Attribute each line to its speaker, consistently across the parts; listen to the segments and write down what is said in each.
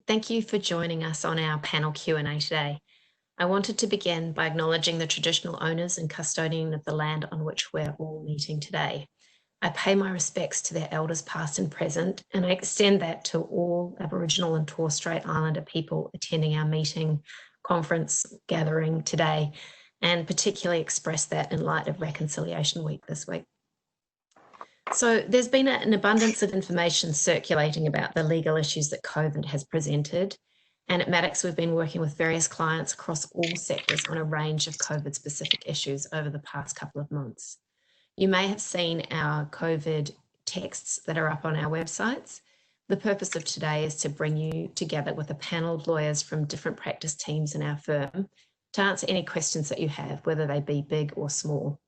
Speaker 1: Thank you for joining us on our panel Q&A today. I wanted to begin by acknowledging the traditional owners and custodians of the land on which we're all meeting today. I pay my respects to their elders past and present, and I extend that to all Aboriginal and Torres Strait Islander people attending our meeting, conference, gathering today, and particularly express that in light of Reconciliation Week this week. So there's been an abundance of information circulating about the legal issues that COVID has presented. And at Maddocks, we've been working with various clients across all sectors on a range of COVID-specific issues over the past couple of months. You may have seen our COVID texts that are up on our websites. The purpose of today is to bring you together with a panel of lawyers from different practice teams in our firm to answer any questions that you have, whether they be big or small.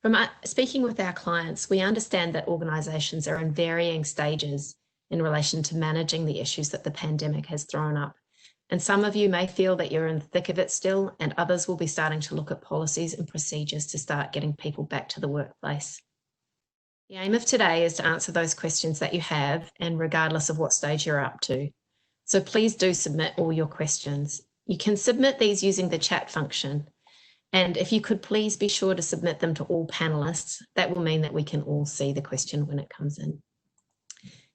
Speaker 1: From speaking with our clients, we understand that organisations are in varying stages in relation to managing the issues that the pandemic has thrown up. And some of you may feel that you're in the thick of it still, and others will be starting to look at policies and procedures to start getting people back to the workplace. The aim of today is to answer those questions that you have, and regardless of what stage you're up to. So please do submit all your questions. You can submit these using the chat function. And if you could please be sure to submit them to all panelists, that will mean that we can all see the question when it comes in.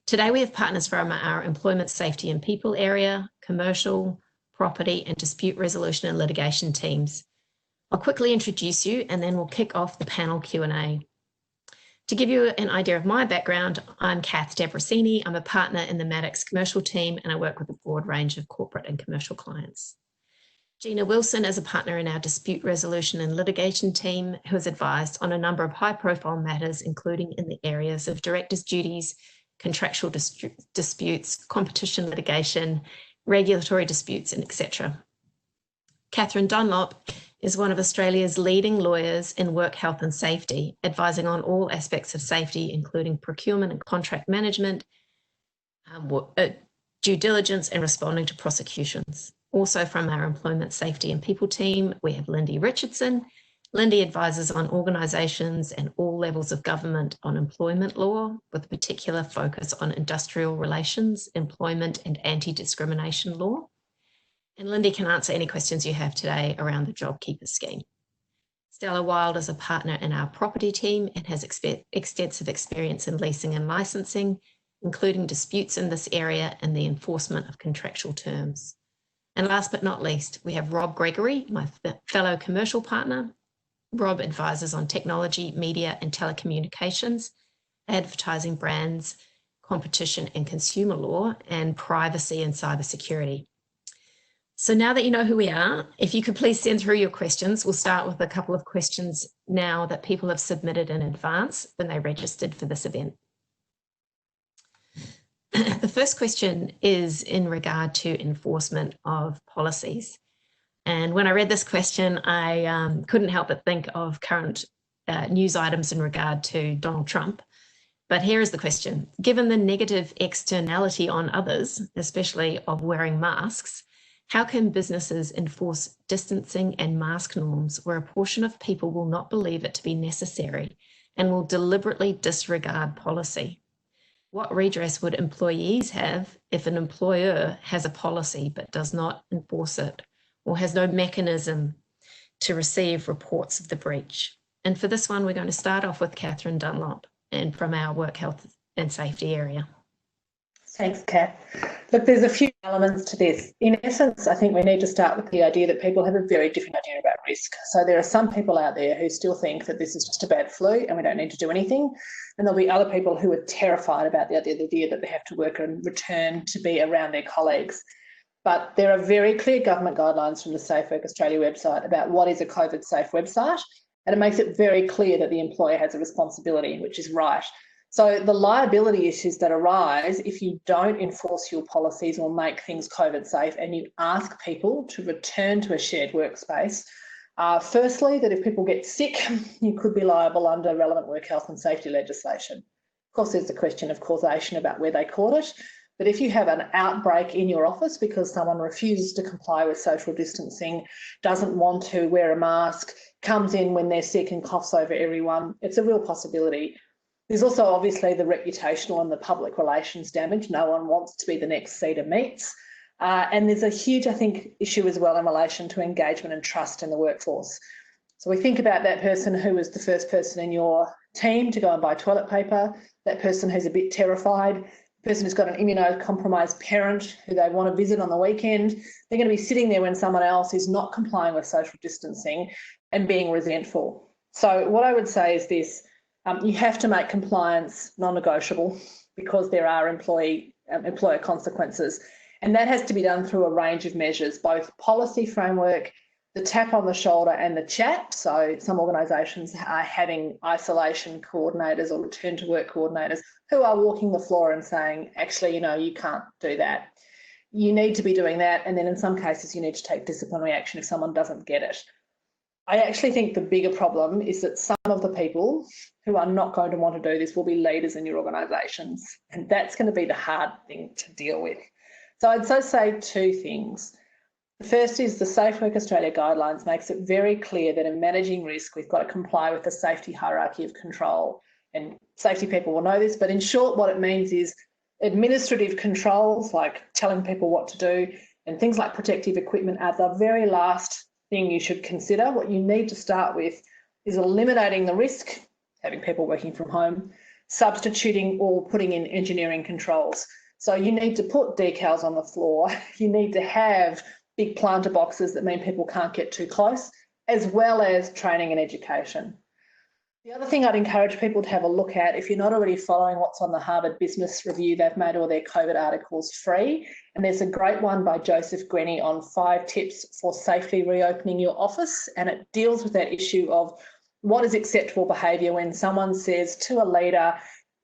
Speaker 1: Today we have partners from our employment safety and people area, commercial, property and dispute resolution and litigation teams. I'll quickly introduce you and then we'll kick off the panel Q&A. To give you an idea of my background, I'm Kath Debrasini. I'm a partner in the Maddocks commercial team and I work with a broad range of corporate and commercial clients. Gina Wilson is a partner in our dispute resolution and litigation team who has advised on a number of high-profile matters, including in the areas of directors' duties, contractual disputes, competition litigation, regulatory disputes, and etc. Catherine Dunlop is one of Australia's leading lawyers in work health and safety, advising on all aspects of safety, including procurement and contract management, due diligence, and responding to prosecutions. Also from our employment safety and people team, we have Lindy Richardson. Lindy advises on organisations and all levels of government on employment law, with a particular focus on industrial relations, employment and anti-discrimination law. And Lindy can answer any questions you have today around the Jobkeeper scheme. Stella Wild is a partner in our property team and has extensive experience in leasing and licensing, including disputes in this area and the enforcement of contractual terms. And last but not least, we have Rob Gregory, my fellow commercial partner. Rob advises on technology, media and telecommunications, advertising brands, competition and consumer law, and privacy and cybersecurity. So now that you know who we are, if you could please send through your questions, we'll start with a couple of questions now that people have submitted in advance when they registered for this event. The first question is in regard to enforcement of policies. And when I read this question, I couldn't help but think of current news items in regard to Donald Trump. But here is the question. Given the negative externality on others, especially of wearing masks, how can businesses enforce distancing and mask norms where a portion of people will not believe it to be necessary and will deliberately disregard policy? What redress would employees have if an employer has a policy but does not enforce it or has no mechanism to receive reports of the breach? And for this one, we're going to start off with Catherine Dunlop and from our work health and safety area.
Speaker 2: Thanks, Kat. Look, there's a few elements to this. In essence, I think we need to start with the idea that people have a very different idea about risk. So there are some people out there who still think that this is just a bad flu and we don't need to do anything. And there'll be other people who are terrified about the idea that they have to work and return to be around their colleagues. But there are very clear government guidelines from the Safe Work Australia website about what is a COVID safe website. And it makes it very clear that the employer has a responsibility, which is right. So the liability issues that arise if you don't enforce your policies or make things COVID safe and you ask people to return to a shared workspace, firstly, that if people get sick, you could be liable under relevant work health and safety legislation. Of course, there's the question of causation about where they caught it. But if you have an outbreak in your office because someone refuses to comply with social distancing, doesn't want to wear a mask, comes in when they're sick and coughs over everyone, it's a real possibility. There's also obviously the reputational and the public relations damage. No one wants to be the next Cedar Meats. And there's a huge, I think, issue as well in relation to engagement and trust in the workforce. So we think about that person who was the first person in your team to go and buy toilet paper, that person who's a bit terrified, the person who's got an immunocompromised parent who they want to visit on the weekend. They're going to be sitting there when someone else is not complying with social distancing and being resentful. So what I would say is this, you have to make compliance non-negotiable because there are employer consequences. And that has to be done through a range of measures, both policy framework, the tap on the shoulder and the chat. So some organisations are having isolation coordinators or return to work coordinators who are walking the floor and saying, actually, you can't do that. You need to be doing that. And then in some cases, you need to take disciplinary action if someone doesn't get it. I actually think the bigger problem is that some of the people who are not going to want to do this will be leaders in your organisations. And that's going to be the hard thing to deal with. So I'd say two things. The first is the Safe Work Australia guidelines makes it very clear that in managing risk, we've got to comply with the safety hierarchy of control. And safety people will know this, but in short, what it means is administrative controls, like telling people what to do, and things like protective equipment are the very last thing you should consider. What you need to start with is eliminating the risk, having people working from home, substituting or putting in engineering controls. So you need to put decals on the floor. You need to have big planter boxes that mean people can't get too close, as well as training and education. The other thing I'd encourage people to have a look at, if you're not already following what's on the Harvard Business Review, they've made all their COVID articles free. And there's a great one by Joseph Grenny on 5 tips for safely reopening your office. And it deals with that issue of what is acceptable behaviour when someone says to a leader,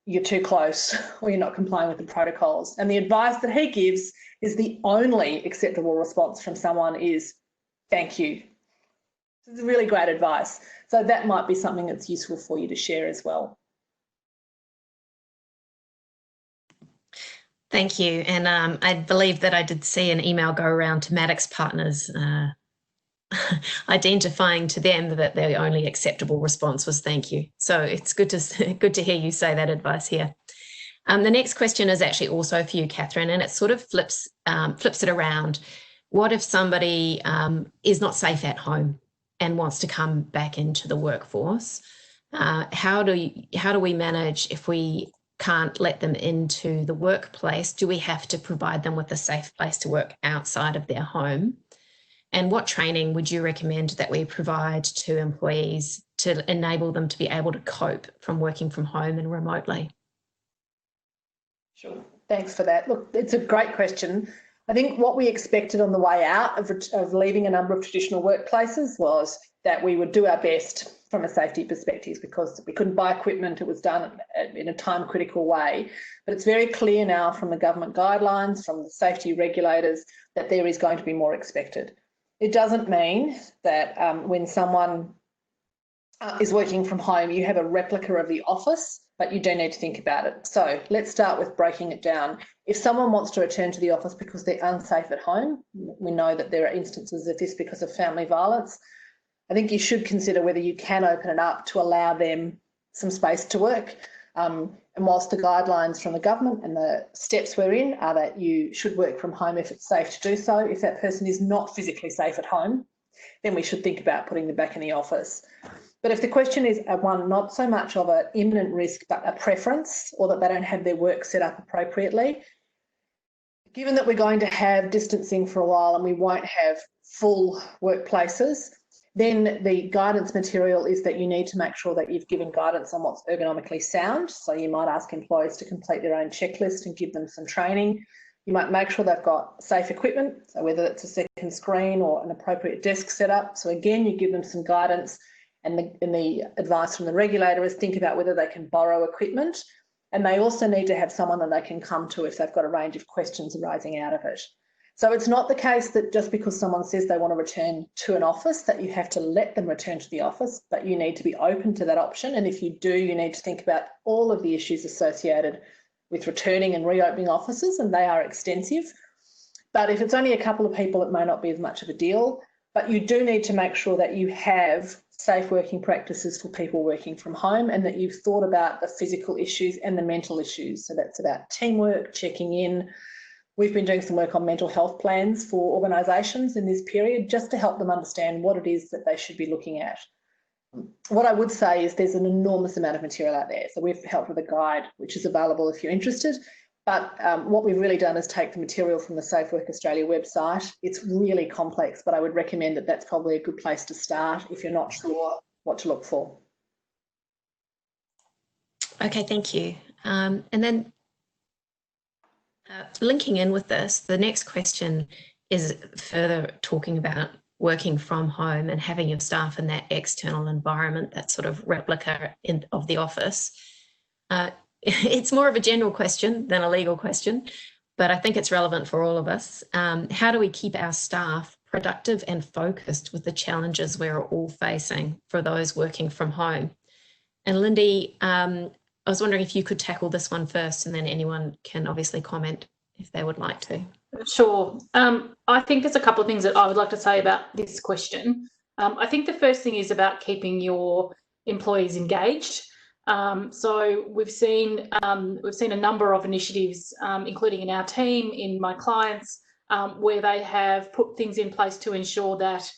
Speaker 2: you're too close or you're not complying with the protocols. And the advice that he gives is the only acceptable response from someone is, thank you. This is really great advice. So that might be something that's useful for you to share as well.
Speaker 1: Thank you. And I believe that I did see an email go around to Maddox Partners identifying to them that the only acceptable response was thank you. So it's good to hear you say that advice here. The next question is actually also for you, Catherine, and it sort of flips it around. What if somebody is not safe at home and wants to come back into the workforce? How do we manage if we can't let them into the workplace? Do we have to provide them with a safe place to work outside of their home? And what training would you recommend that we provide to employees to enable them to be able to cope from working from home and remotely?
Speaker 2: Sure, thanks for that. Look, it's a great question. I think what we expected on the way out of leaving a number of traditional workplaces was that we would do our best from a safety perspective because we couldn't buy equipment. It was done in a time-critical way. But it's very clear now from the government guidelines, from the safety regulators, that there is going to be more expected. It doesn't mean that when someone is working from home, you have a replica of the office, but you do need to think about it. So let's start with breaking it down. If someone wants to return to the office because they're unsafe at home, we know that there are instances of this because of family violence, I think you should consider whether you can open it up to allow them some space to work. And whilst the guidelines from the government and the steps we're in are that you should work from home if it's safe to do so, if that person is not physically safe at home, then we should think about putting them back in the office. But if the question is one not so much of an imminent risk, but a preference, or that they don't have their work set up appropriately, given that we're going to have distancing for a while and we won't have full workplaces, then the guidance material is that you need to make sure that you've given guidance on what's ergonomically sound. So you might ask employees to complete their own checklist and give them some training. You might make sure they've got safe equipment, so whether it's a second screen or an appropriate desk setup. So again, you give them some guidance, and the advice from the regulator is think about whether they can borrow equipment, and they also need to have someone that they can come to if they've got a range of questions arising out of it. So it's not the case that just because someone says they want to return to an office that you have to let them return to the office, but you need to be open to that option. And if you do, you need to think about all of the issues associated with returning and reopening offices, and they are extensive. But if it's only a couple of people, it may not be as much of a deal. But you do need to make sure that you have safe working practices for people working from home, and that you've thought about the physical issues and the mental issues. So that's about teamwork, checking in. We've been doing some work on mental health plans for organisations in this period, just to help them understand what it is that they should be looking at. What I would say is there's an enormous amount of material out there. So we've helped with a guide, which is available if you're interested. But what we've really done is take the material from the Safe Work Australia website. It's really complex, but I would recommend that that's probably a good place to start if you're not sure what to look for.
Speaker 1: Okay, thank you. And then linking in with this, the next question is further talking about working from home and having your staff in that external environment, that sort of replica of the office. It's more of a general question than a legal question, but I think it's relevant for all of us. How do we keep our staff productive and focused with the challenges we're all facing for those working from home? And Lindy, I was wondering if you could tackle this one first, and then anyone can obviously comment if they would like to.
Speaker 3: Sure. I think there's a couple of things that I would like to say about this question. I think the first thing is about keeping your employees engaged. So we've seen a number of initiatives, including in our team, in my clients, where they have put things in place to ensure that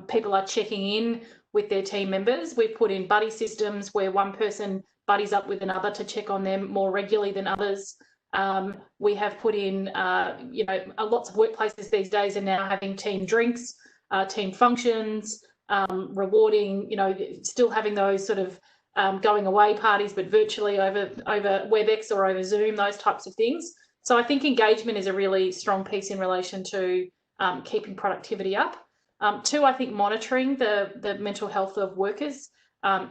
Speaker 3: people are checking in with their team members. We've put in buddy systems where one person buddies up with another to check on them more regularly than others. We have put in, lots of workplaces these days are now having team drinks, team functions, rewarding, still having those sort of going away parties, but virtually over WebEx or over Zoom, those types of things. So I think engagement is a really strong piece in relation to keeping productivity up. Two, I think monitoring the mental health of workers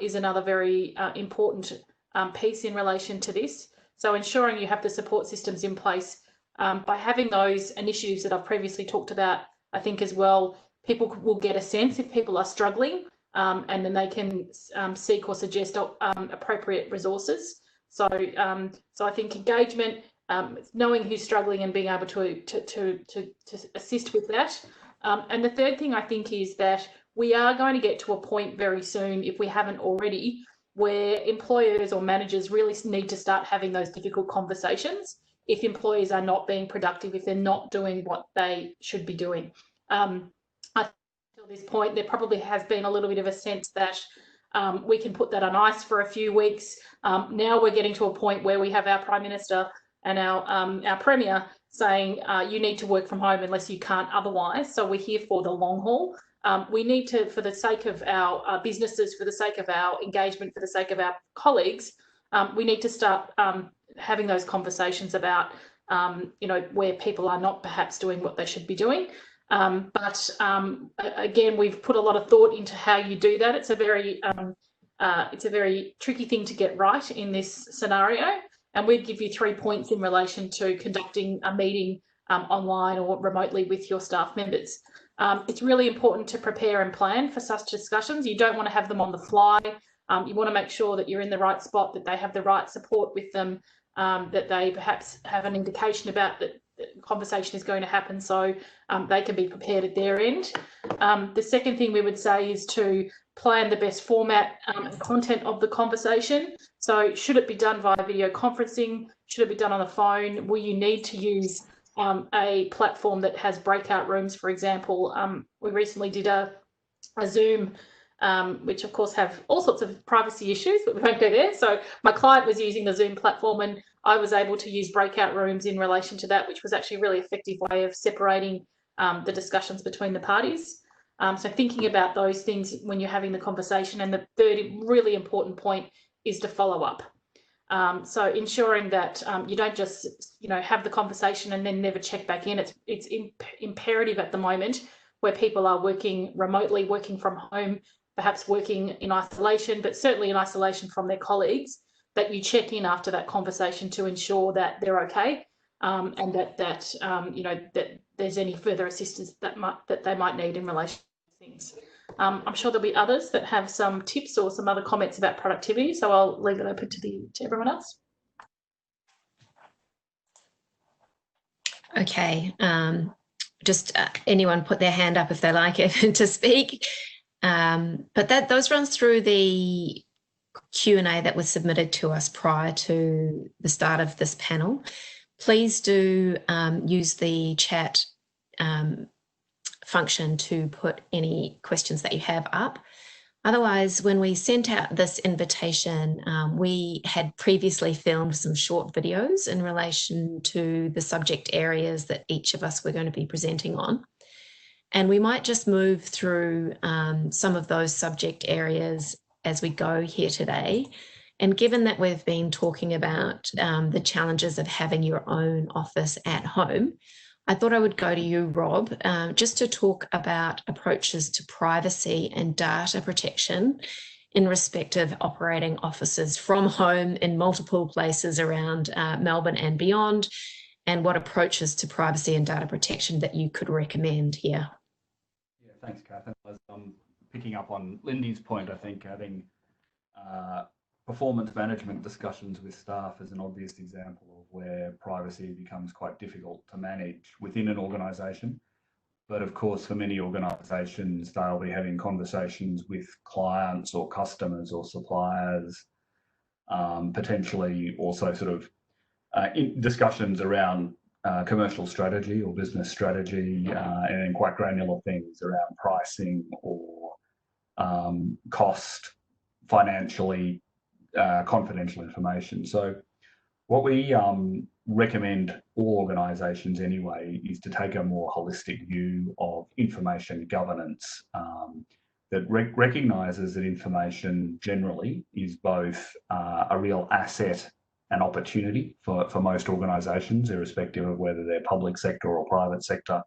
Speaker 3: is another very important piece in relation to this. So ensuring you have the support systems in place by having those initiatives that I've previously talked about, I think as well, people will get a sense if people are struggling, and then they can seek or suggest appropriate resources. So I think engagement, knowing who's struggling and being able to assist with that. And the third thing I think is that we are going to get to a point very soon, if we haven't already, where employers or managers really need to start having those difficult conversations if employees are not being productive, if they're not doing what they should be doing. I think until this point, there probably has been a little bit of a sense that we can put that on ice for a few weeks. Now we're getting to a point where we have our Prime Minister and our Premier saying you need to work from home unless you can't otherwise. So we're here for the long haul. We need to, for the sake of our businesses, for the sake of our engagement, for the sake of our colleagues, we need to start having those conversations about, where people are not perhaps doing what they should be doing. But again, we've put a lot of thought into how you do that. It's a very tricky thing to get right in this scenario. And we'd give you 3 points in relation to conducting a meeting online or remotely with your staff members. It's really important to prepare and plan for such discussions. You don't want to have them on the fly. You want to make sure that you're in the right spot, that they have the right support with them, that they perhaps have an indication about that the conversation is going to happen, so they can be prepared at their end. The second thing we would say is to plan the best format and content of the conversation. So should it be done via video conferencing? Should it be done on the phone? Will you need to use a platform that has breakout rooms, for example? We recently did a Zoom, which of course have all sorts of privacy issues, but we won't go there. So my client was using the Zoom platform and I was able to use breakout rooms in relation to that, which was actually a really effective way of separating the discussions between the parties. So thinking about those things when you're having the conversation. And the third really important point is to follow up. So ensuring that you don't just, have the conversation and then never check back in. It's imperative at the moment, where people are working remotely, working from home, perhaps working in isolation, but certainly in isolation from their colleagues, that you check in after that conversation to ensure that they're okay, and that there's any further assistance that they might need in relation to things. I'm sure there'll be others that have some tips or some other comments about productivity, so I'll leave it open to everyone else.
Speaker 1: Okay, just anyone put their hand up if they like it to speak. But those runs through the Q&A that was submitted to us prior to the start of this panel. Please do use the chat function to put any questions that you have up. Otherwise, when we sent out this invitation, we had previously filmed some short videos in relation to the subject areas that each of us were going to be presenting on. And we might just move through some of those subject areas as we go here today. And given that we've been talking about the challenges of having your own office at home, I thought I would go to you, Rob, just to talk about approaches to privacy and data protection in respect of operating offices from home in multiple places around Melbourne and beyond, and what approaches to privacy and data protection that you could recommend here.
Speaker 4: Yeah, thanks, Kath. As picking up on Lindy's point, I think having performance management discussions with staff is an obvious example of where privacy becomes quite difficult to manage within an organisation. But of course, for many organisations, they'll be having conversations with clients or customers or suppliers, potentially also sort of in discussions around commercial strategy or business strategy, and then quite granular things around pricing or cost, financially confidential information. So what we recommend all organisations anyway is to take a more holistic view of information governance that recognises that information generally is both a real asset and opportunity for most organisations, irrespective of whether they're public sector or private sector.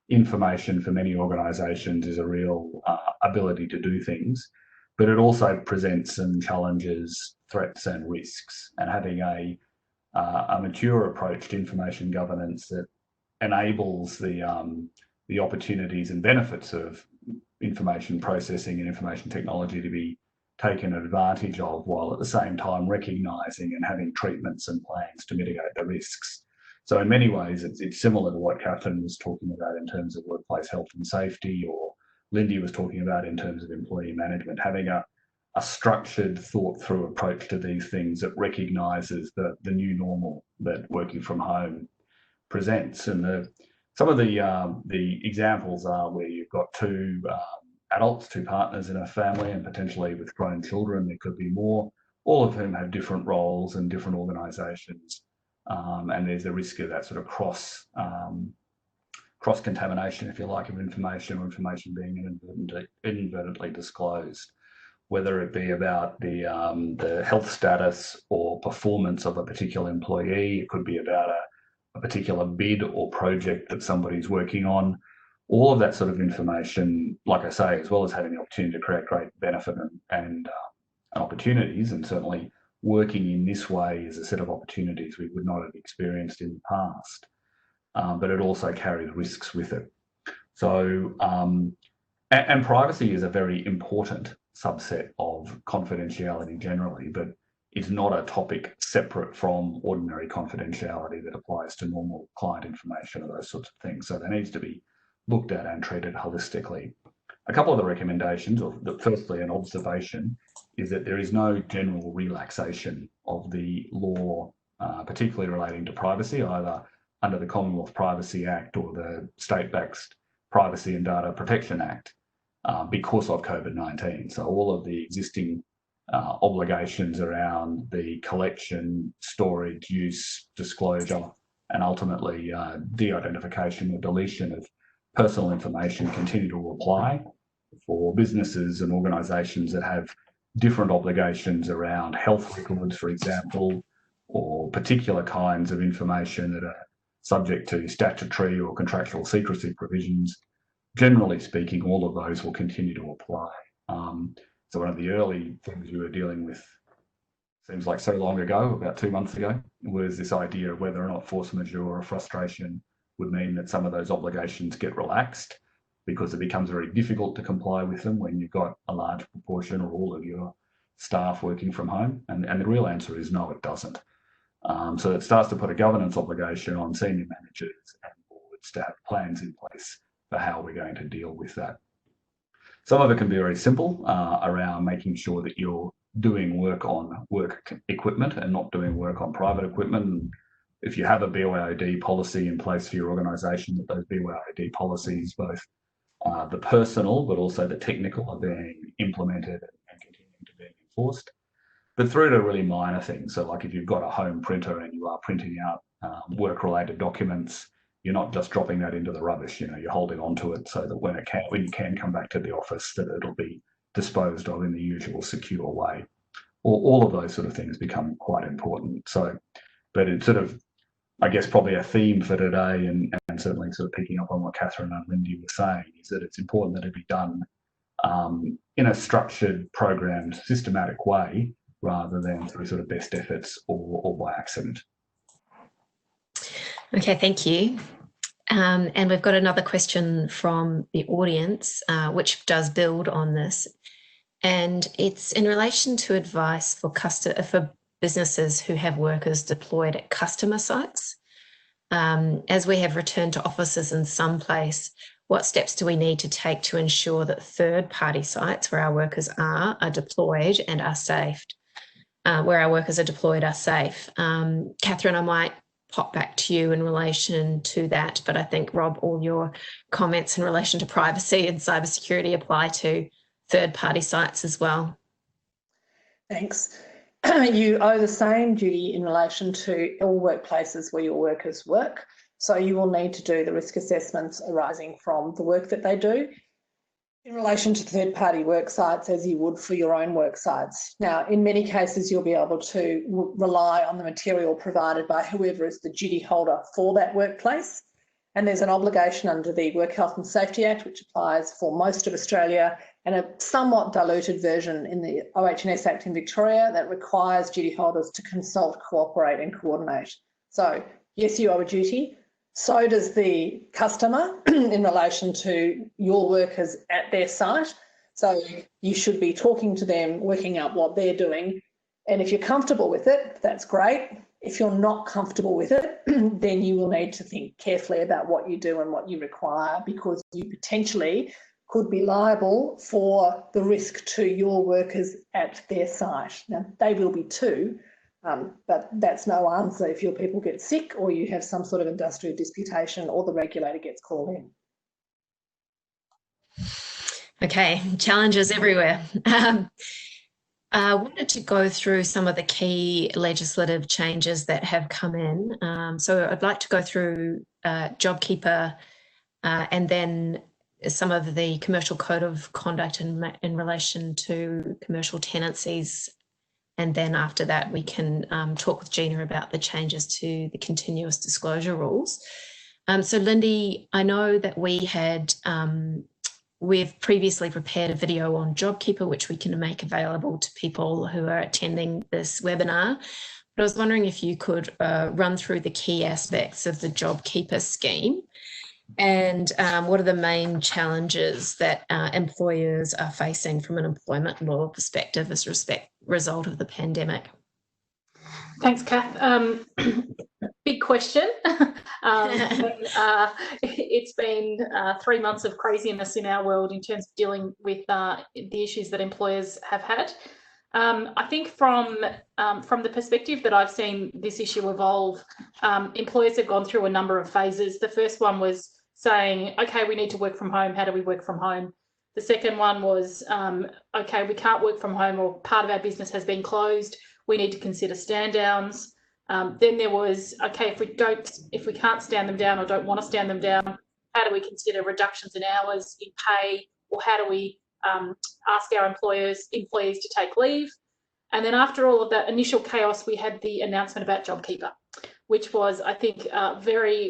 Speaker 4: Information for many organisations is a real ability to do things, but it also presents some challenges, threats and risks, and having a mature approach to information governance that enables the opportunities and benefits of information processing and information technology to be taken advantage of, while at the same time recognising and having treatments and plans to mitigate the risks. So in many ways, it's similar to what Catherine was talking about in terms of workplace health and safety, or Lindy was talking about in terms of employee management, having a structured, thought-through approach to these things that recognises the new normal that working from home presents. And some of the examples are where you've got two adults, two partners in a family, and potentially with grown children, there could be more, all of whom have different roles and different organisations. And there's a risk of that sort of cross-contamination, if you like, of information, or information being inadvertently disclosed, whether it be about the health status or performance of a particular employee. It could be about a particular bid or project that somebody's working on. All of that sort of information, like I say, as well as having the opportunity to create great benefit and opportunities, and certainly working in this way is a set of opportunities we would not have experienced in the past, but it also carries risks with it. So, and privacy is a very important subset of confidentiality generally, but it's not a topic separate from ordinary confidentiality that applies to normal client information or those sorts of things. So there needs to be looked at and treated holistically. A couple of the recommendations, or firstly an observation, is that there is no general relaxation of the law, particularly relating to privacy, either under the Commonwealth Privacy Act or the state-backed Privacy and Data Protection Act, because of COVID-19. So all of the existing obligations around the collection, storage, use, disclosure, and ultimately de-identification or deletion of personal information continue to apply for businesses and organisations that have different obligations around health records, for example, or particular kinds of information that are subject to statutory or contractual secrecy provisions. Generally speaking, all of those will continue to apply. So one of the early things we were dealing with, seems like so long ago, about 2 months ago, was this idea of whether or not force majeure or frustration would mean that some of those obligations get relaxed, because it becomes very difficult to comply with them when you've got a large proportion or all of your staff working from home. And the real answer is no, it doesn't. So it starts to put a governance obligation on senior managers and boards to have plans in place for how we're going to deal with that. Some of it can be very simple around making sure that you're doing work on work equipment and not doing work on private equipment. And if you have a BYOD policy in place for your organisation, that those BYOD policies, both the personal but also the technical, are being implemented and continuing to be enforced. But through to really minor things. So like if you've got a home printer and you are printing out work-related documents, you're not just dropping that into the rubbish, you're holding onto it so that when you can come back to the office, that it'll be disposed of in the usual secure way. All of those sort of things become quite important. So, but it's sort of, I guess, probably a theme for today, and certainly sort of picking up on what Catherine and Lindy were saying, is that it's important that it be done in a structured, programmed, systematic way, rather than through sort of best efforts or by accident.
Speaker 1: Okay, thank you. And we've got another question from the audience, which does build on this. And it's in relation to advice for businesses who have workers deployed at customer sites. As we have returned to offices in some place, what steps do we need to take to ensure that third-party sites where our workers are deployed and are safe? Catherine, I might pop back to you in relation to that, but I think, Rob, all your comments in relation to privacy and cybersecurity apply to third-party sites as well.
Speaker 2: Thanks. You owe the same duty in relation to all workplaces where your workers work. So you will need to do the risk assessments arising from the work that they do in relation to third-party work sites as you would for your own work sites. Now, in many cases, you'll be able to rely on the material provided by whoever is the duty holder for that workplace. And there's an obligation under the Work Health and Safety Act, which applies for most of Australia, and a somewhat diluted version in the OH&S Act in Victoria that requires duty holders to consult, cooperate and coordinate. So yes, you owe a duty. So does the customer in relation to your workers at their site. So you should be talking to them, working out what they're doing. And if you're comfortable with it, that's great. If you're not comfortable with it, then you will need to think carefully about what you do and what you require, because you potentially could be liable for the risk to your workers at their site. Now, they will be too, but that's no answer if your people get sick or you have some sort of industrial disputation or the regulator gets called in.
Speaker 1: Okay, challenges everywhere. I wanted to go through some of the key legislative changes that have come in. So I'd like to go through Jobkeeper and then some of the commercial code of conduct in relation to commercial tenancies. And then after that, we can talk with Gina about the changes to the continuous disclosure rules. So Lindy, I know that we've previously prepared a video on Jobkeeper, which we can make available to people who are attending this webinar. But I was wondering if you could run through the key aspects of the Jobkeeper scheme and what are the main challenges that employers are facing from an employment law perspective as a result of the pandemic.
Speaker 3: Thanks, Kath. Big question. It's been 3 months of craziness in our world in terms of dealing with the issues that employers have had. I think from the perspective that I've seen this issue evolve, employers have gone through a number of phases. The first one was saying, okay, we need to work from home. How do we work from home? The second one was, okay, we can't work from home or part of our business has been closed. We need to consider stand downs. Then there was, okay, if we can't stand them down or don't want to stand them down, how do we consider reductions in hours, in pay, or how do we ask our employees to take leave? And then after all of that initial chaos, we had the announcement about Jobkeeper, which was, I think, very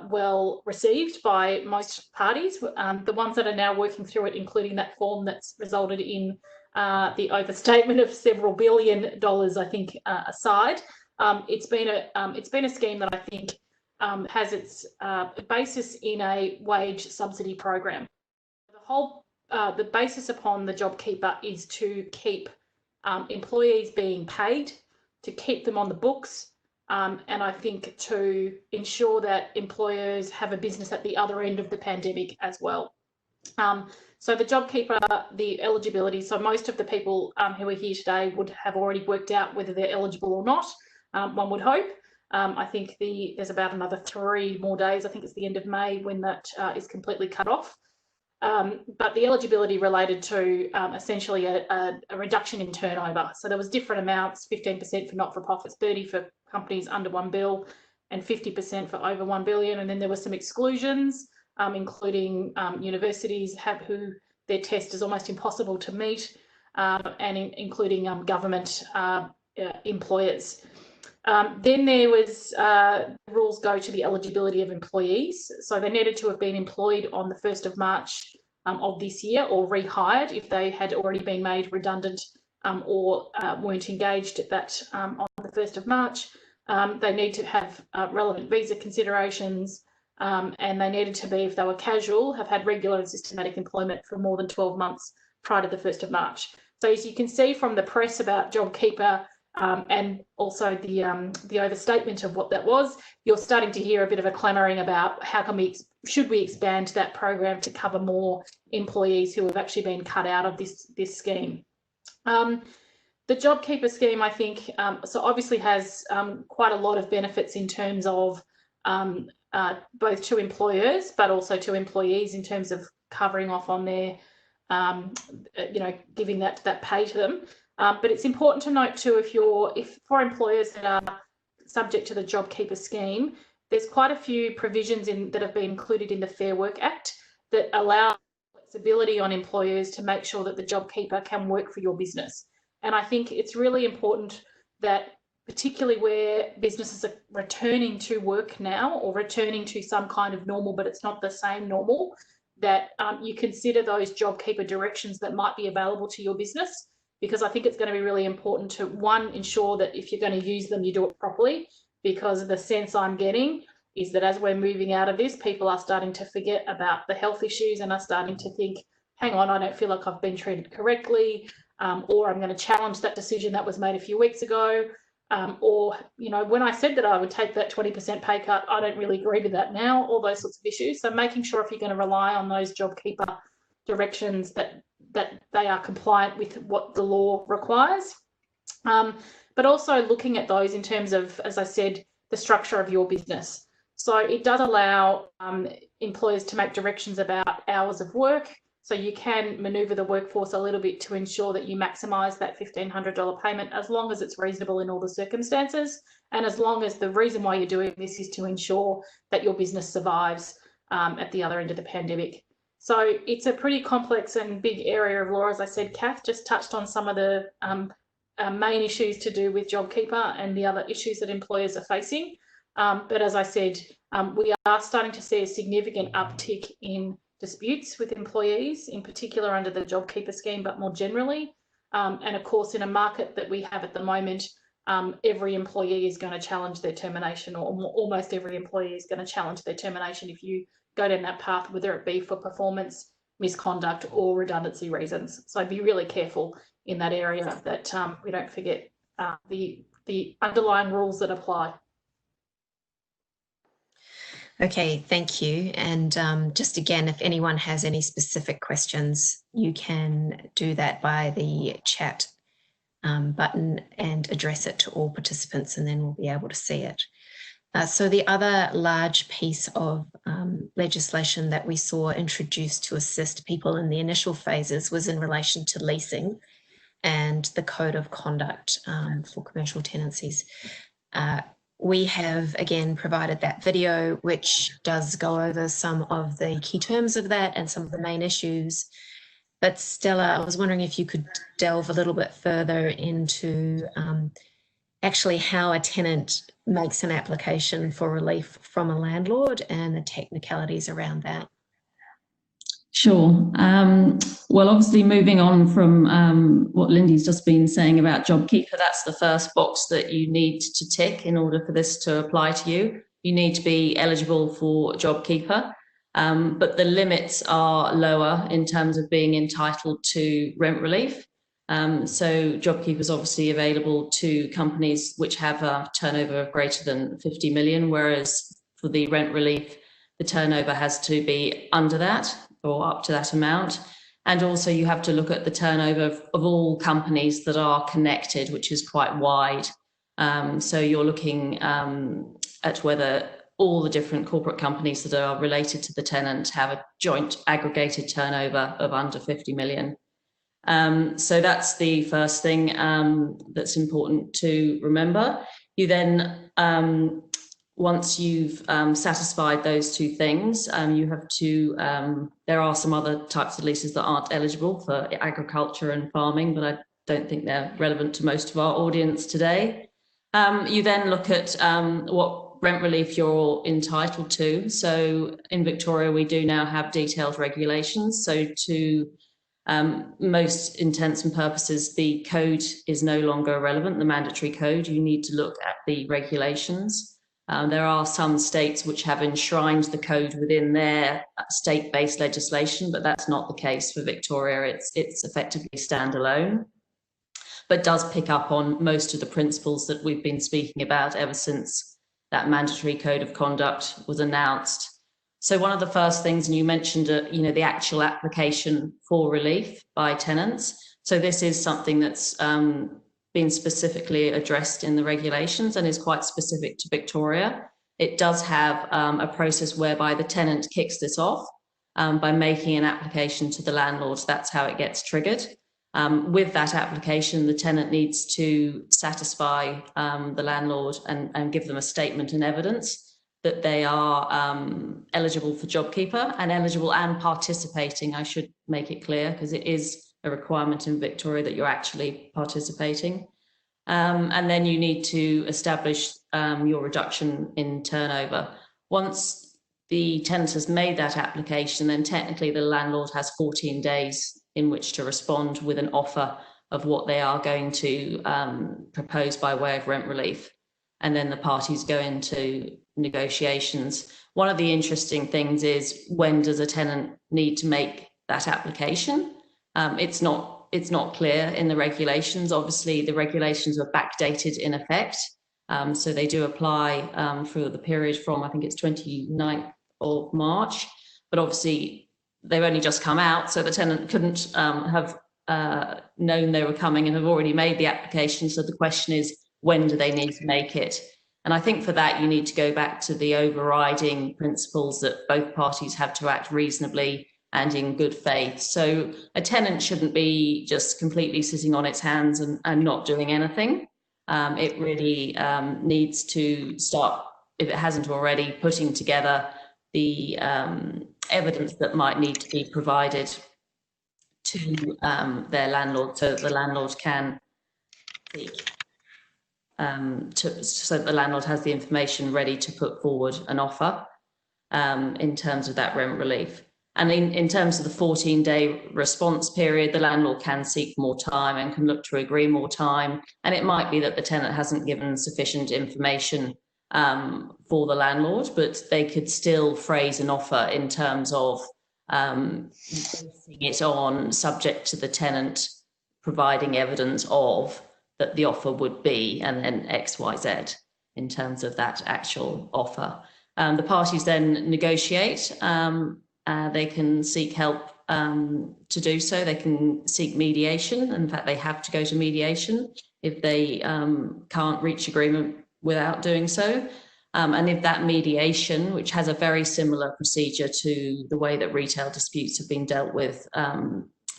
Speaker 3: well received by most parties. The ones that are now working through it, including that form that's resulted in the overstatement of several $1 billion, I think, aside. It's been a scheme that I think has its basis in a wage subsidy program. The basis upon the Jobkeeper is to keep employees being paid, to keep them on the books, and I think to ensure that employers have a business at the other end of the pandemic as well. So the Jobkeeper, the eligibility, so most of the people who are here today would have already worked out whether they're eligible or not, one would hope. I think there's about another 3 more days, I think it's the end of May, when that is completely cut off. But the eligibility related to essentially a reduction in turnover. So there was different amounts, 15% for not-for-profits, 30% for companies under $1 billion, and 50% for over $1 billion. And then there were some exclusions, including universities who their test is almost impossible to meet, and including government employers. Then there was rules go to the eligibility of employees. So they needed to have been employed on the 1st of March of this year, or rehired if they had already been made redundant or weren't engaged at that on the 1st of March. They need to have relevant visa considerations, and they needed to be, if they were casual, have had regular and systematic employment for more than 12 months prior to the 1st of March. So as you can see from the press about Jobkeeper, and also the overstatement of what that was, you're starting to hear a bit of a clamouring about how can should we expand that program to cover more employees who have actually been cut out of this scheme. The Jobkeeper scheme, I think, so obviously has quite a lot of benefits in terms of both to employers but also to employees in terms of covering off on their, giving that pay to them. But it's important to note too, if for employers that are subject to the Jobkeeper scheme, there's quite a few provisions that have been included in the Fair Work Act that allow flexibility on employers to make sure that the Jobkeeper can work for your business. And I think it's really important that, particularly where businesses are returning to work now, or returning to some kind of normal, but it's not the same normal, that you consider those Jobkeeper directions that might be available to your business. Because I think it's going to be really important to, one, ensure that if you're going to use them, you do it properly, because the sense I'm getting is that as we're moving out of this, people are starting to forget about the health issues and are starting to think, hang on, I don't feel like I've been treated correctly, or I'm going to challenge that decision that was made a few weeks ago, or, when I said that I would take that 20% pay cut, I don't really agree with that now, all those sorts of issues. So making sure if you're going to rely on those Jobkeeper directions that they are compliant with what the law requires, but also looking at those in terms of, as I said, the structure of your business. So it does allow employers to make directions about hours of work, so you can manoeuvre the workforce a little bit to ensure that you maximise that $1,500 payment, as long as it's reasonable in all the circumstances, and as long as the reason why you're doing this is to ensure that your business survives at the other end of the pandemic. So it's a pretty complex and big area of law. As I said, Kath just touched on some of the main issues to do with Jobkeeper and the other issues that employers are facing. But as I said, we are starting to see a significant uptick in disputes with employees, in particular under the Jobkeeper scheme, but more generally. And of course, in a market that we have at the moment, every employee is going to challenge their termination, or almost every employee is going to challenge their termination if you go down that path, whether it be for performance, misconduct, or redundancy reasons. So be really careful in that area that we don't forget the underlying rules that apply.
Speaker 1: Okay, thank you. And just again, if anyone has any specific questions, you can do that by the chat button and address it to all participants, and then we'll be able to see it. So the other large piece of legislation that we saw introduced to assist people in the initial phases was in relation to leasing and the code of conduct for commercial tenancies. We have again provided that video, which does go over some of the key terms of that and some of the main issues. But Stella, I was wondering if you could delve a little bit further into actually how a tenant makes an application for relief from a landlord and the technicalities around that.
Speaker 5: Sure. Well, obviously moving on from what Lindy's just been saying about Jobkeeper, that's the first box that you need to tick in order for this to apply to you. You need to be eligible for Jobkeeper, but the limits are lower in terms of being entitled to rent relief. So Jobkeeper is obviously available to companies which have a turnover of greater than 50 million, whereas for the rent relief, the turnover has to be under that. or up to that amount. And also you have to look at the turnover of all companies that are connected, which is quite wide. So you're looking at whether all the different corporate companies that are related to the tenant have a joint aggregated turnover of under 50 million. So that's the first thing that's important to remember. You then, once you've satisfied those two things, you have to, there are some other types of leases that aren't eligible for agriculture and farming, but I don't think they're relevant to most of our audience today. You then look at what rent relief you're entitled to. So in Victoria, we do now have detailed regulations. So to most intents and purposes, the code is no longer relevant, the mandatory code. You need to look at the regulations. There are some states which have enshrined the code within their state-based legislation, but that's not the case for Victoria. It's effectively standalone, but does pick up on most of the principles that we've been speaking about ever since that mandatory code of conduct was announced. So one of the first things, and you mentioned, the actual application for relief by tenants. So this is something that's been specifically addressed in the regulations and is quite specific to Victoria. It does have a process whereby the tenant kicks this off by making an application to the landlord. That's how it gets triggered. With that application, the tenant needs to satisfy the landlord and give them a statement and evidence that they are eligible for Jobkeeper and eligible and participating. I should make it clear, because it is a requirement in Victoria that you're actually participating. And then you need to establish your reduction in turnover. Once the tenant has made that application, then technically the landlord has 14 days in which to respond with an offer of what they are going to propose by way of rent relief. And then the parties go into negotiations. One of the interesting things is, when does a tenant need to make that application? It's not clear in the regulations. Obviously, the regulations are backdated in effect. So they do apply for the period from, I think it's 29th of March, but obviously they've only just come out, so the tenant couldn't have known they were coming and have already made the application. So the question is, when do they need to make it? And I think for that, you need to go back to the overriding principles that both parties have to act reasonably and in good faith. So a tenant shouldn't be just completely sitting on its hands and not doing anything. It really needs to start, if it hasn't already, putting together the evidence that might need to be provided to their landlord, so that the landlord can seek, so that the landlord has the information ready to put forward an offer in terms of that rent relief. And in terms of the 14-day response period, the landlord can seek more time and can look to agree more time. And it might be that the tenant hasn't given sufficient information for the landlord, but they could still phrase an offer in terms of basing it on, subject to the tenant providing evidence of that the offer would be, and then X, Y, Z in terms of that actual offer. The parties then negotiate. They can seek help to do so. They can seek mediation. In fact, they have to go to mediation if they can't reach agreement without doing so. And if that mediation, which has a very similar procedure to the way that retail disputes have been dealt with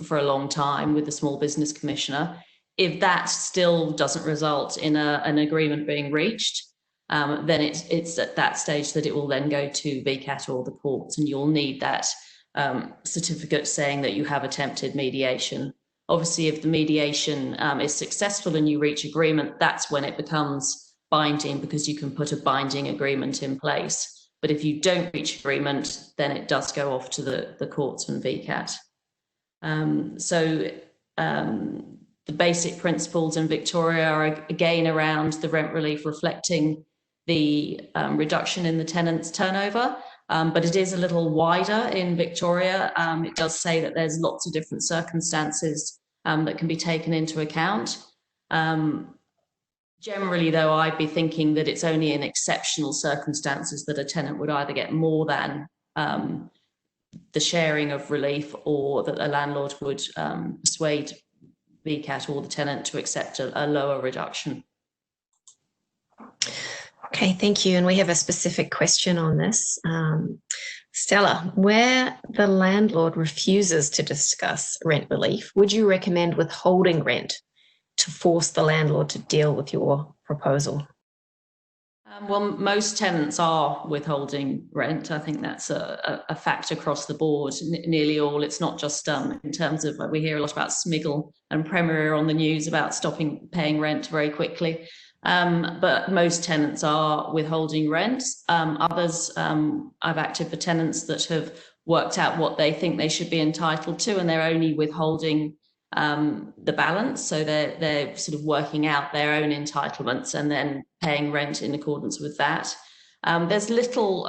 Speaker 5: for a long time with the Small Business Commissioner, if that still doesn't result in an agreement being reached, then it's at that stage that it will then go to VCAT or the courts, and you'll need that certificate saying that you have attempted mediation. Obviously, if the mediation is successful and you reach agreement, that's when it becomes binding, because you can put a binding agreement in place. But if you don't reach agreement, then it does go off to the courts and VCAT. The basic principles in Victoria are again around the rent relief reflecting the reduction in the tenant's turnover, but it is a little wider in Victoria. It does say that there's lots of different circumstances that can be taken into account. Generally, though, I'd be thinking that it's only in exceptional circumstances that a tenant would either get more than the sharing of relief, or that the landlord would persuade VCAT or the tenant to accept a lower reduction.
Speaker 1: Okay, thank you. And we have a specific question on this. Stella, where the landlord refuses to discuss rent relief, would you recommend withholding rent to force the landlord to deal with your proposal?
Speaker 5: Well, most tenants are withholding rent. I think that's a fact across the board, nearly all. It's not just in terms of, we hear a lot about Smiggle and Premier on the news about stopping paying rent very quickly. But most tenants are withholding rent. Others, I've acted for tenants that have worked out what they think they should be entitled to, and they're only withholding the balance. So they're sort of working out their own entitlements and then paying rent in accordance with that. There's little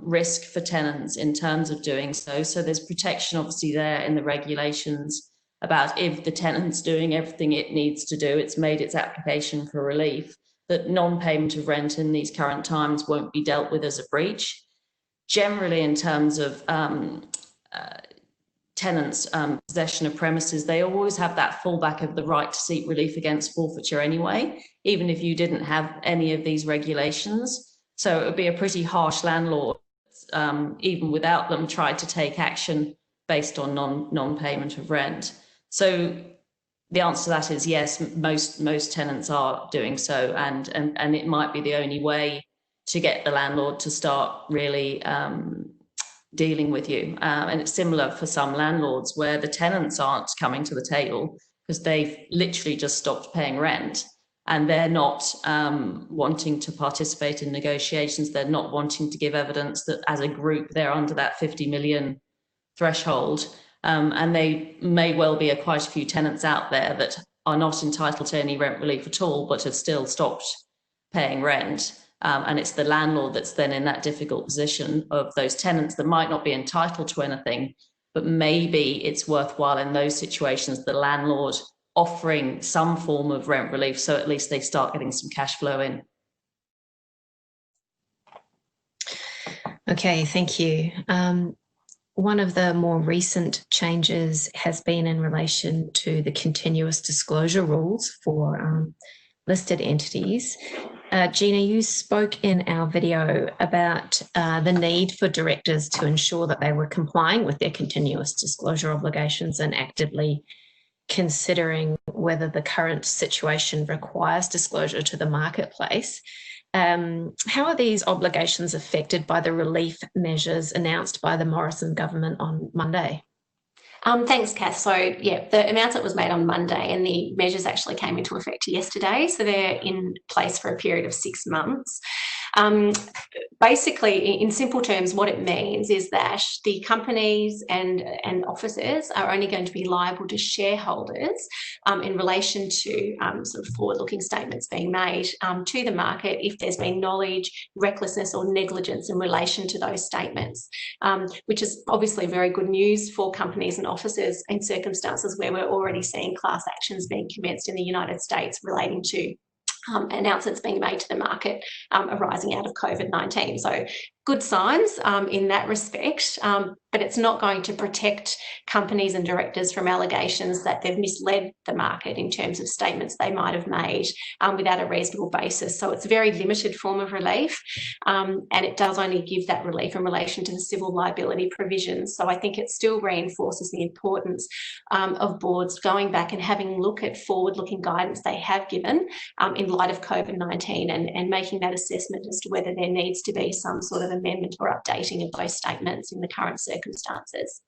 Speaker 5: risk for tenants in terms of doing so. So there's protection obviously there in the regulations about if the tenant's doing everything it needs to do, it's made its application for relief, that non-payment of rent in these current times won't be dealt with as a breach. Generally, in terms of tenants' possession of premises, they always have that fallback of the right to seek relief against forfeiture anyway, even if you didn't have any of these regulations. So it would be a pretty harsh landlord, even without them, tried to take action based on non-payment of rent. So the answer to that is yes, most tenants are doing so, and it might be the only way to get the landlord to start really dealing with you. And it's similar for some landlords where the tenants aren't coming to the table because they've literally just stopped paying rent, and they're not wanting to participate in negotiations. They're not wanting to give evidence that as a group they're under that 50 million threshold. And they may well be quite a few tenants out there that are not entitled to any rent relief at all, but have still stopped paying rent. And it's the landlord that's then in that difficult position of those tenants that might not be entitled to anything, but maybe it's worthwhile in those situations the landlord offering some form of rent relief, so at least they start getting some cash flow in.
Speaker 1: Okay, thank you. One of the more recent changes has been in relation to the continuous disclosure rules for listed entities. Gina, you spoke in our video about the need for directors to ensure that they were complying with their continuous disclosure obligations and actively considering whether the current situation requires disclosure to the marketplace. How are these obligations affected by the relief measures announced by the Morrison government on Monday?
Speaker 6: Thanks, Kath. So, yeah, the announcement was made on Monday and the measures actually came into effect yesterday. So they're in place for a period of 6 months. Basically, in simple terms, what it means is that the companies and officers are only going to be liable to shareholders in relation to sort of forward-looking statements being made to the market if there's been knowledge, recklessness or negligence in relation to those statements, which is obviously very good news for companies and officers in circumstances where we're already seeing class actions being commenced in the United States relating to announcements being made to the market arising out of COVID-19. So good signs in that respect, but it's not going to protect companies and directors from allegations that they've misled the market in terms of statements they might have made without a reasonable basis. So it's a very limited form of relief, and it does only give that relief in relation to the civil liability provisions. So I think it still reinforces the importance of boards going back and having a look at forward-looking guidance they have given in light of COVID-19 and making that assessment as to whether there needs to be some sort of amendment or updating of those statements in the current circumstances.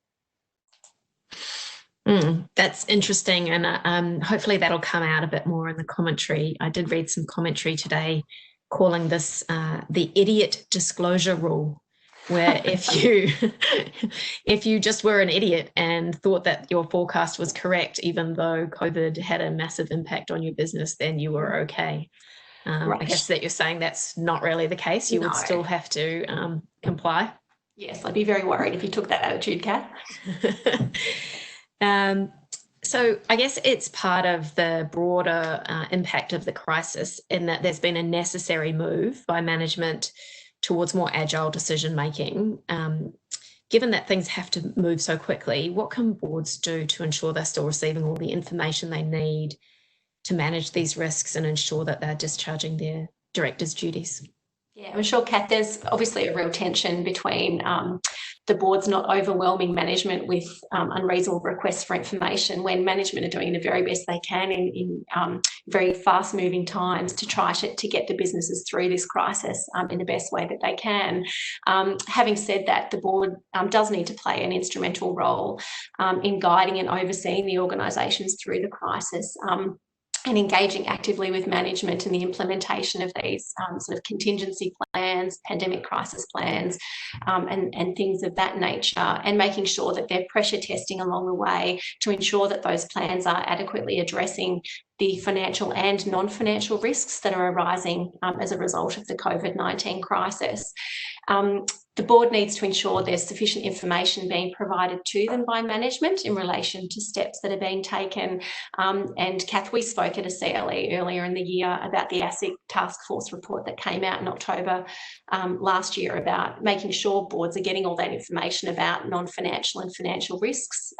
Speaker 1: That's interesting, and hopefully that'll come out a bit more in the commentary. I did read some commentary today calling this the idiot disclosure rule, where if you just were an idiot and thought that your forecast was correct, even though COVID had a massive impact on your business, then you were okay. Right. I guess that you're saying that's not really the case. You would still have to comply.
Speaker 6: Yes, I'd be very worried if you took that attitude, Kath.
Speaker 1: So I guess it's part of the broader impact of the crisis in that there's been a necessary move by management towards more agile decision making. given that things have to move so quickly, what can boards do to ensure they're still receiving all the information they need to manage these risks and ensure that they're discharging their directors' duties?
Speaker 6: Yeah, I'm sure, Kath, there's obviously a real tension between the boards not overwhelming management with unreasonable requests for information when management are doing the very best they can in very fast-moving times to try to get the businesses through this crisis in the best way that they can. Having said that, the board does need to play an instrumental role in guiding and overseeing the organisations through the crisis. And engaging actively with management in the implementation of these sort of contingency plans, pandemic crisis plans, and things of that nature, and making sure that they're pressure testing along the way to ensure that those plans are adequately addressing the financial and non-financial risks that are arising as a result of the COVID-19 crisis. The board needs to ensure there's sufficient information being provided to them by management in relation to steps that are being taken. And Kath, we spoke at a CLE earlier in the year about the ASIC task force report that came out in October last year about making sure boards are getting all that information about non-financial and financial risks.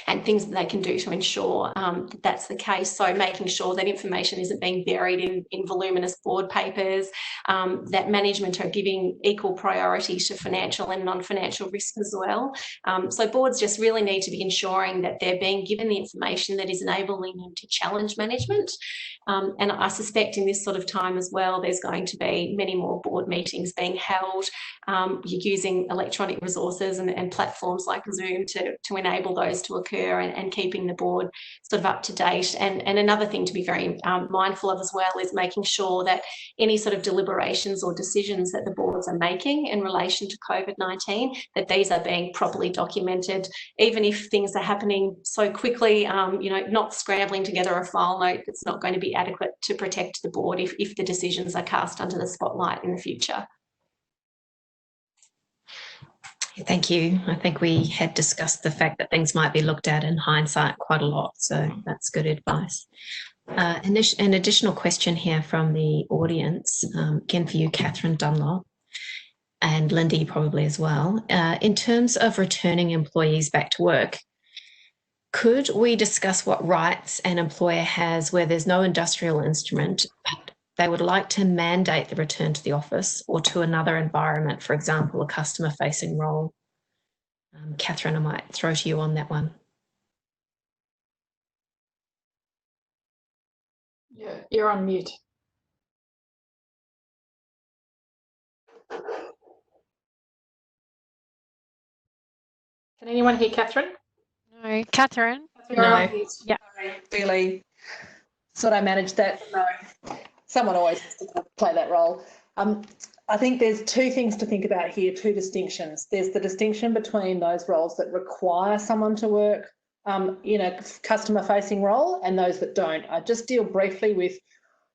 Speaker 6: And things that they can do to ensure that that's the case. So making sure that information isn't being buried in voluminous board papers, that management are giving equal priority to financial and non-financial risk as well. So boards just really need to be ensuring that they're being given the information that is enabling them to challenge management. And I suspect in this sort of time as well, there's going to be many more board meetings being held. You're using electronic resources and platforms like Zoom to enable those to occur and keeping the board sort of up to date. And another thing to be very mindful of as well is making sure that any sort of deliberations or decisions that the boards are making in relation to COVID-19, that these are being properly documented, even if things are happening so quickly, not scrambling together a file note that's not going to be adequate to protect the board if the decisions are cast under the spotlight in the future.
Speaker 1: Thank you. I think we had discussed the fact that things might be looked at in hindsight quite a lot, so that's good advice. An additional question here from the audience, again for you, Catherine Dunlop, and Lindy probably as well. In terms of returning employees back to work, could we discuss what rights an employer has where there's no industrial instrument, but they would like to mandate the return to the office or to another environment, for example, a customer-facing role? Catherine, I might throw to you on that one.
Speaker 3: Yeah, you're on mute. Can anyone hear Catherine?
Speaker 7: No, Catherine.
Speaker 1: No.
Speaker 7: Yeah.
Speaker 2: Really thought I managed that. No, someone always has to play that role. I think there's two things to think about here, two distinctions. There's the distinction between those roles that require someone to work in a customer-facing role and those that don't. I just deal briefly with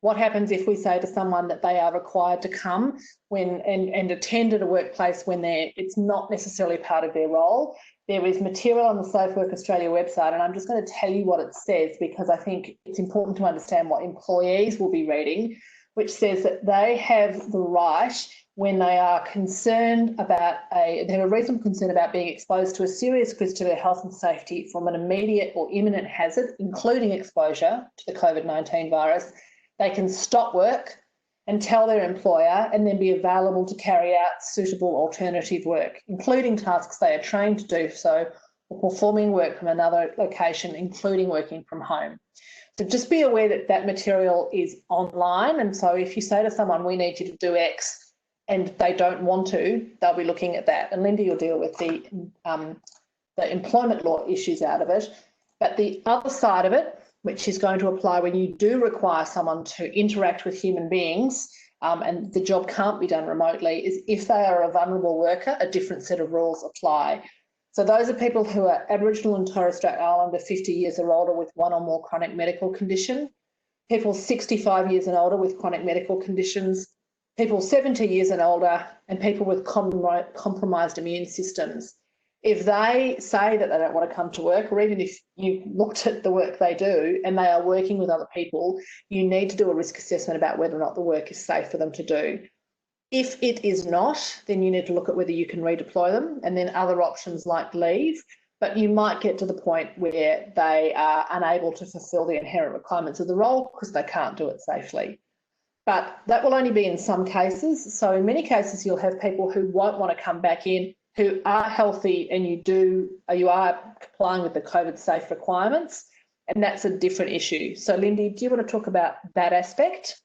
Speaker 2: what happens if we say to someone that they are required to come and attend at a workplace when it's not necessarily part of their role. There is material on the Safe Work Australia website, and I'm just going to tell you what it says because I think it's important to understand what employees will be reading, which says that they have the right when they are concerned about they have a reasonable concern about being exposed to a serious risk to their health and safety from an immediate or imminent hazard, including exposure to the COVID-19 virus, they can stop work and tell their employer and then be available to carry out suitable alternative work, including tasks they are trained to do so or performing work from another location, including working from home. So just be aware that that material is online, and so if you say to someone, we need you to do X, and they don't want to, they'll be looking at that. And Lindy will deal with the employment law issues out of it. But the other side of it, which is going to apply when you do require someone to interact with human beings and the job can't be done remotely, is if they are a vulnerable worker, a different set of rules apply. So those are people who are Aboriginal and Torres Strait Islander 50 years or older with one or more chronic medical condition, people 65 years and older with chronic medical conditions, people 70 years and older, and people with compromised immune systems. If they say that they don't want to come to work, or even if you looked at the work they do and they are working with other people, you need to do a risk assessment about whether or not the work is safe for them to do. If it is not, then you need to look at whether you can redeploy them, and then other options like leave. But you might get to the point where they are unable to fulfil the inherent requirements of the role because they can't do it safely. But that will only be in some cases. So in many cases, you'll have people who won't want to come back in, who are healthy, and you are complying with the COVID safe requirements, and that's a different issue. So Lindy, do you want to talk about that aspect?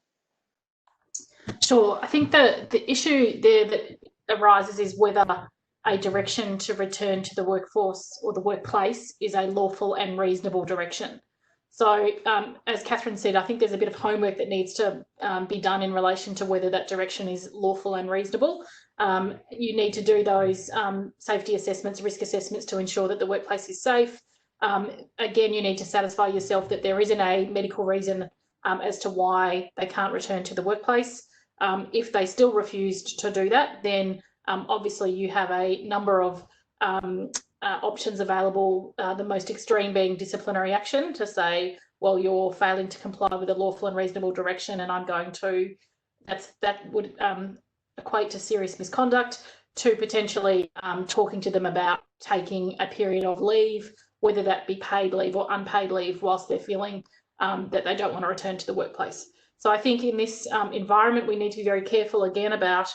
Speaker 3: Sure. I think the issue there that arises is whether a direction to return to the workforce or the workplace is a lawful and reasonable direction. So as Catherine said, I think there's a bit of homework that needs to be done in relation to whether that direction is lawful and reasonable. You need to do those safety assessments, risk assessments to ensure that the workplace is safe. Again, you need to satisfy yourself that there isn't a medical reason as to why they can't return to the workplace. If they still refused to do that, then obviously you have a number of options available, the most extreme being disciplinary action to say, well, you're failing to comply with a lawful and reasonable direction, and I'm going to, that would equate to serious misconduct, to potentially talking to them about taking a period of leave, whether that be paid leave or unpaid leave, whilst they're feeling that they don't want to return to the workplace. So I think in this environment, we need to be very careful again about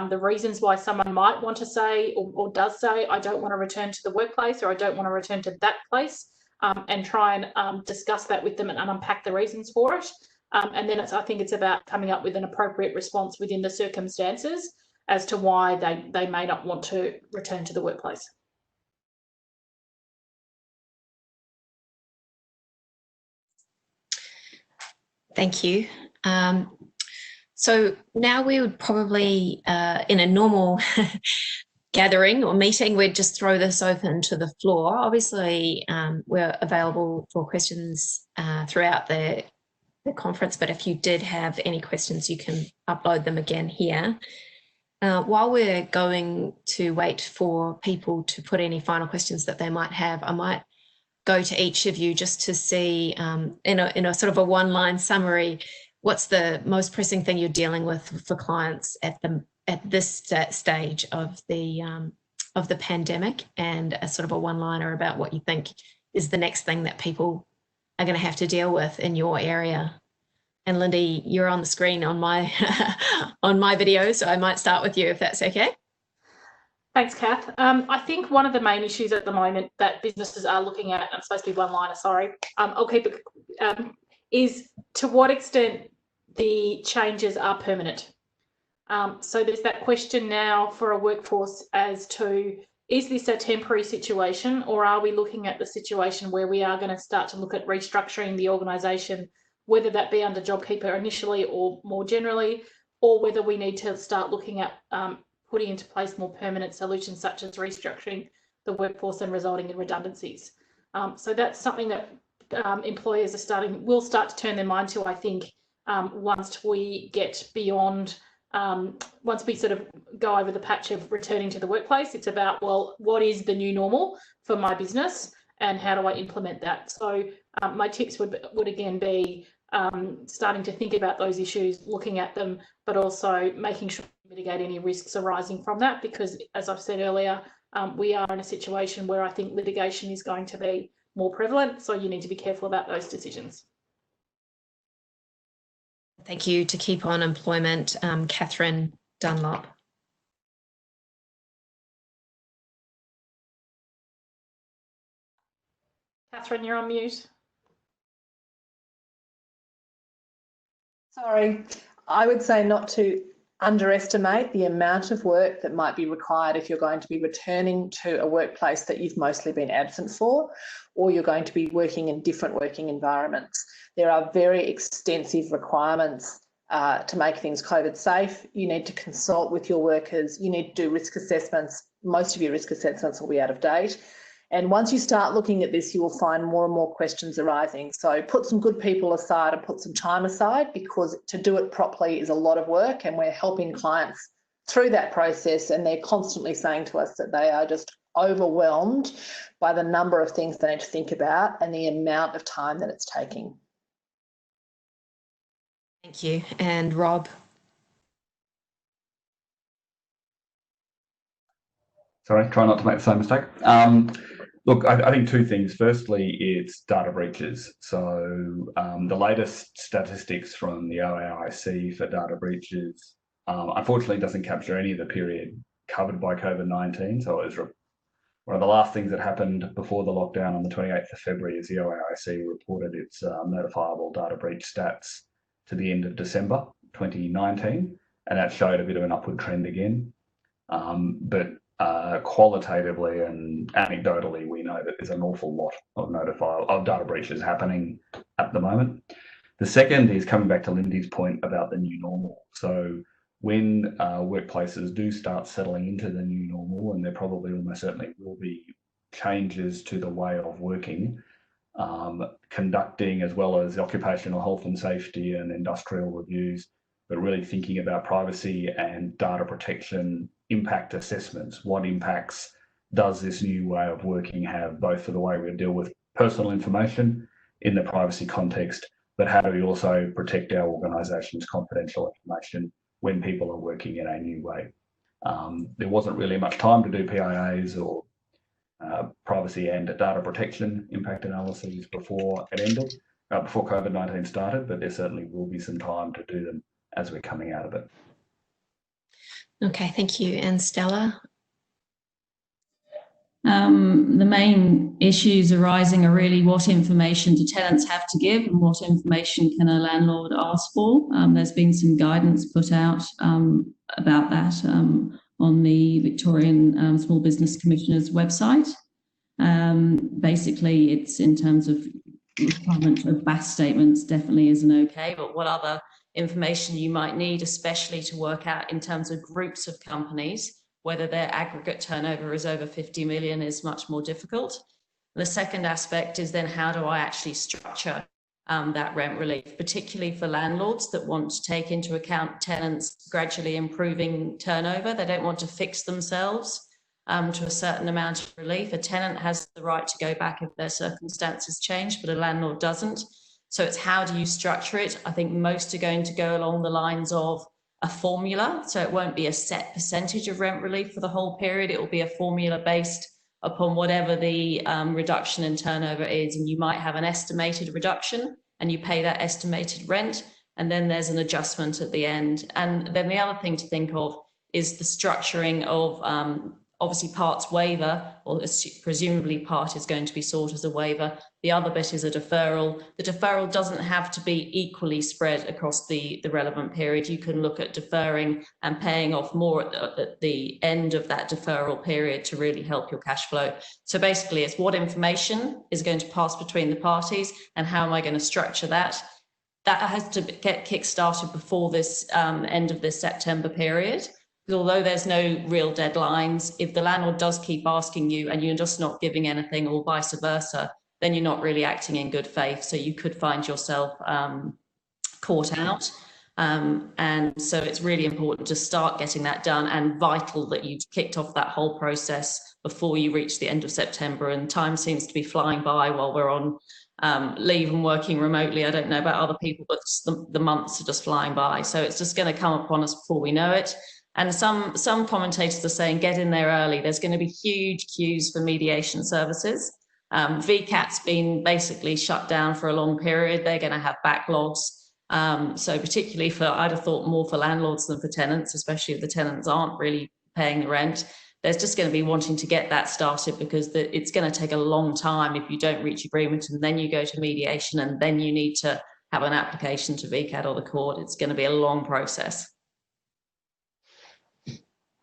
Speaker 3: the reasons why someone might want to say or does say, I don't want to return to the workplace, or I don't want to return to that place, and try and discuss that with them and unpack the reasons for it. And then I think it's about coming up with an appropriate response within the circumstances as to why they may not want to return to the workplace.
Speaker 1: Thank you. So now we would probably, in a normal gathering or meeting, we'd just throw this open to the floor. Obviously, we're available for questions throughout the conference, but if you did have any questions, you can upload them again here. While we're going to wait for people to put any final questions that they might have, I might go to each of you just to see in a sort of a one-line summary, what's the most pressing thing you're dealing with for clients at this stage of the pandemic, and a sort of a one-liner about what you think is the next thing that people are going to have to deal with in your area. And Lindy, you're on the screen on my on my video, so I might start with you if that's okay.
Speaker 3: Thanks, Kath. I think one of the main issues at the moment that businesses are looking at, I'm supposed to be one-liner, sorry, I'll keep it, is to what extent the changes are permanent. So there's that question now for a workforce as to, is this a temporary situation, or are we looking at the situation where we are going to start to look at restructuring the organisation, whether that be under Jobkeeper initially or more generally, or whether we need to start looking at putting into place more permanent solutions such as restructuring the workforce and resulting in redundancies. So that's something that employers will start to turn their mind to, I think, once we get beyond, once we sort of go over the patch of returning to the workplace. It's about, well, what is the new normal for my business and how do I implement that? So my tips would again be starting to think about those issues, looking at them, but also making sure to mitigate any risks arising from that, because as I've said earlier, we are in a situation where I think litigation is going to be more prevalent, so you need to be careful about those decisions.
Speaker 1: Thank you. To keep on employment, Catherine Dunlop.
Speaker 3: Catherine, you're on mute.
Speaker 2: Sorry, I would say not to underestimate the amount of work that might be required if you're going to be returning to a workplace that you've mostly been absent for, or you're going to be working in different working environments. There are very extensive requirements to make things COVID safe. You need to consult with your workers. You need to do risk assessments. Most of your risk assessments will be out of date. And once you start looking at this, you will find more and more questions arising. So put some good people aside and put some time aside, because to do it properly is a lot of work, and we're helping clients through that process, and they're constantly saying to us that they are just overwhelmed by the number of things they need to think about and the amount of time that it's taking.
Speaker 1: Thank you. And Rob?
Speaker 4: Sorry, try not to make the same mistake. Look, I think two things. Firstly, it's data breaches. So the latest statistics from the OAIC for data breaches unfortunately doesn't capture any of the period covered by COVID-19. So it was one of the last things that happened before the lockdown on the 28th of February is the OAIC reported its notifiable data breach stats to the end of December 2019, and that showed a bit of an upward trend again. But qualitatively and anecdotally, we know that there's an awful lot of data breaches happening at the moment. The second is coming back to Lindy's point about the new normal. So when workplaces do start settling into the new normal, and there probably almost certainly will be changes to the way of working, conducting as well as occupational health and safety and industrial reviews, but really thinking about privacy and data protection impact assessments. What impacts does this new way of working have, both for the way we deal with personal information in the privacy context, but how do we also protect our organisation's confidential information when people are working in a new way? There wasn't really much time to do PIAs or privacy and data protection impact analyses before it ended, before COVID-19 started, but there certainly will be some time to do them as we're coming out of it.
Speaker 1: Okay, thank you. And Stella?
Speaker 5: The main issues arising are really what information do tenants have to give and what information can a landlord ask for. There's been some guidance put out about that on the Victorian Small Business Commissioner's website. Basically, it's in terms of requirement of BAS statements definitely isn't okay, but what other information you might need, especially to work out in terms of groups of companies, whether their aggregate turnover is over 50 million is much more difficult. The second aspect is then how do I actually structure that rent relief, particularly for landlords that want to take into account tenants gradually improving turnover. They don't want to fix themselves to a certain amount of relief. A tenant has the right to go back if their circumstances change, but a landlord doesn't. So it's how do you structure it? I think most are going to go along the lines of a formula. So it won't be a set percentage of rent relief for the whole period. It will be a formula based upon whatever the reduction in turnover is. And you might have an estimated reduction and you pay that estimated rent. And then there's an adjustment at the end. And then the other thing to think of is the structuring of obviously part's waiver, or presumably part is going to be sought as a waiver. The other bit is a deferral. The deferral doesn't have to be equally spread across the relevant period. You can look at deferring and paying off more at the end of that deferral period to really help your cash flow. So basically it's what information is going to pass between the parties and how am I going to structure that. That has to get kick-started before this end of this September period. Because although there's no real deadlines, if the landlord does keep asking you and you're just not giving anything or vice versa, then you're not really acting in good faith. So you could find yourself caught out. And so it's really important to start getting that done, and vital that you've kicked off that whole process before you reach the end of September. And time seems to be flying by while we're on leave and working remotely. I don't know about other people, but the months are just flying by. So it's just going to come upon us before we know it. And some commentators are saying, get in there early. There's going to be huge queues for mediation services. VCAT's been basically shut down for a long period. They're going to have backlogs. So particularly I'd have thought more for landlords than for tenants, especially if the tenants aren't really paying the rent. There's just going to be wanting to get that started because it's going to take a long time if you don't reach agreement and then you go to mediation and then you need to have an application to VCAT or the court. It's going to be a long process.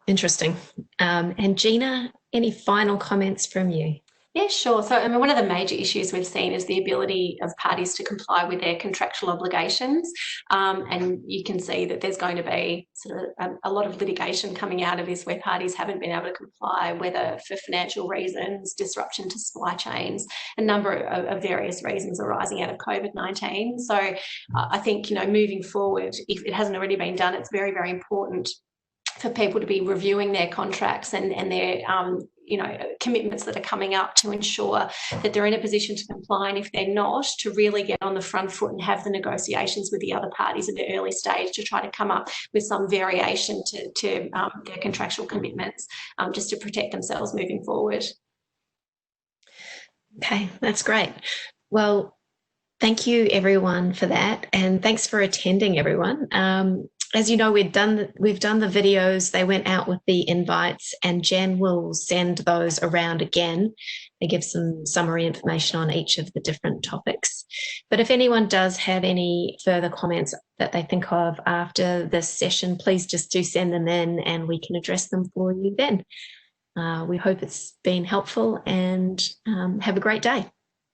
Speaker 1: Interesting. And Gina, any final comments from you?
Speaker 6: Yeah, sure. So, I mean, one of the major issues we've seen is the ability of parties to comply with their contractual obligations. And you can see that there's going to be sort of a lot of litigation coming out of this where parties haven't been able to comply, whether for financial reasons, disruption to supply chains, a number of various reasons arising out of COVID-19. So I think, moving forward, if it hasn't already been done, it's very, very important for people to be reviewing their contracts and their commitments that are coming up to ensure that they're in a position to comply, and if they're not, to really get on the front foot and have the negotiations with the other parties at the early stage to try to come up with some variation to their contractual commitments, just to protect themselves moving forward.
Speaker 1: Okay, that's great. Well, thank you everyone for that, and thanks for attending, everyone. As you know, we've done the videos. They went out with the invites, and Jen will send those around again. They give some summary information on each of the different topics. But if anyone does have any further comments that they think of after this session, please just do send them in and we can address them for you then. We hope it's been helpful, and have a great day.